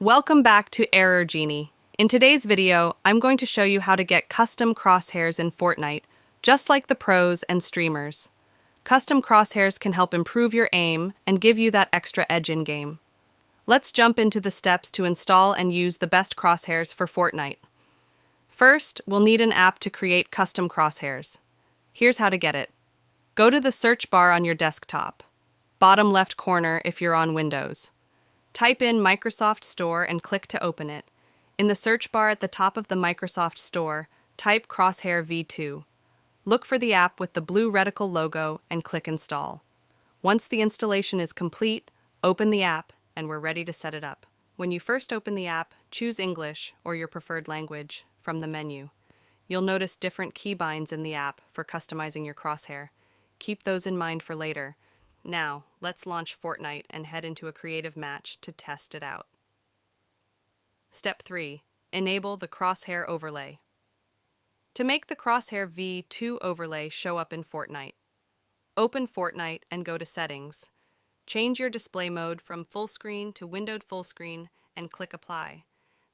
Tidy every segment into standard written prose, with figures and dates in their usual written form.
Welcome back to Error Genie. In today's video, I'm going to show you how to get custom crosshairs in Fortnite, just like the pros and streamers. Custom crosshairs can help improve your aim and give you that extra edge in-game. Let's jump into the steps to install and use the best crosshairs for Fortnite. First, we'll need an app to create custom crosshairs. Here's how to get it. Go to the search bar on your desktop, bottom left corner if you're on Windows. Type in Microsoft Store and click to open it. In the search bar at the top of the Microsoft Store, type Crosshair V2. Look for the app with the blue reticle logo and click Install. Once the installation is complete, open the app and we're ready to set it up. When you first open the app, choose English or your preferred language from the menu. You'll notice different keybinds in the app for customizing your crosshair. Keep those in mind for later. Now, let's launch Fortnite and head into a creative match to test it out. Step 3. Enable the Crosshair overlay. To make the Crosshair V2 overlay show up in Fortnite, open Fortnite and go to Settings. Change your display mode from full screen to windowed full screen and click Apply.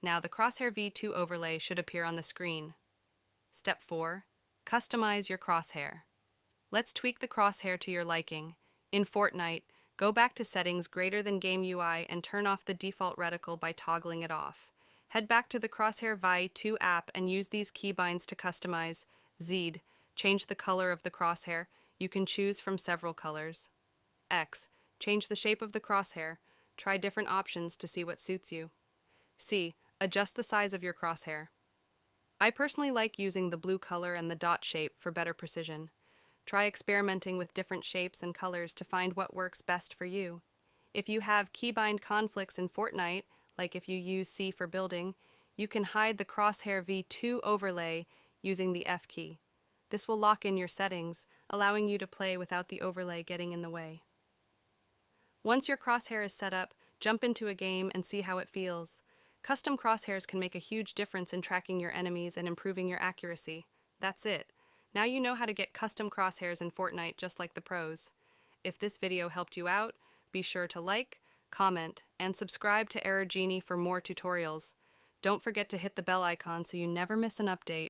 Now the Crosshair V2 overlay should appear on the screen. Step 4. Customize your crosshair. Let's tweak the crosshair to your liking. In Fortnite, go back to Settings greater than Game UI and turn off the default reticle by toggling it off. Head back to the Crosshair V2 app and use these keybinds to customize Z. Change the color of the crosshair. You can choose from several colors. X. Change the shape of the crosshair. Try different options to see what suits you. C. Adjust the size of your crosshair. I personally like using the blue color and the dot shape for better precision. Try experimenting with different shapes and colors to find what works best for you. If you have keybind conflicts in Fortnite, like if you use C for building, you can hide the Crosshair V2 overlay using the F key. This will lock in your settings, allowing you to play without the overlay getting in the way. Once your crosshair is set up, jump into a game and see how it feels. Custom crosshairs can make a huge difference in tracking your enemies and improving your accuracy. That's it. Now you know how to get custom crosshairs in Fortnite just like the pros. If this video helped you out, be sure to like, comment, and subscribe to Error Genie for more tutorials. Don't forget to hit the bell icon so you never miss an update.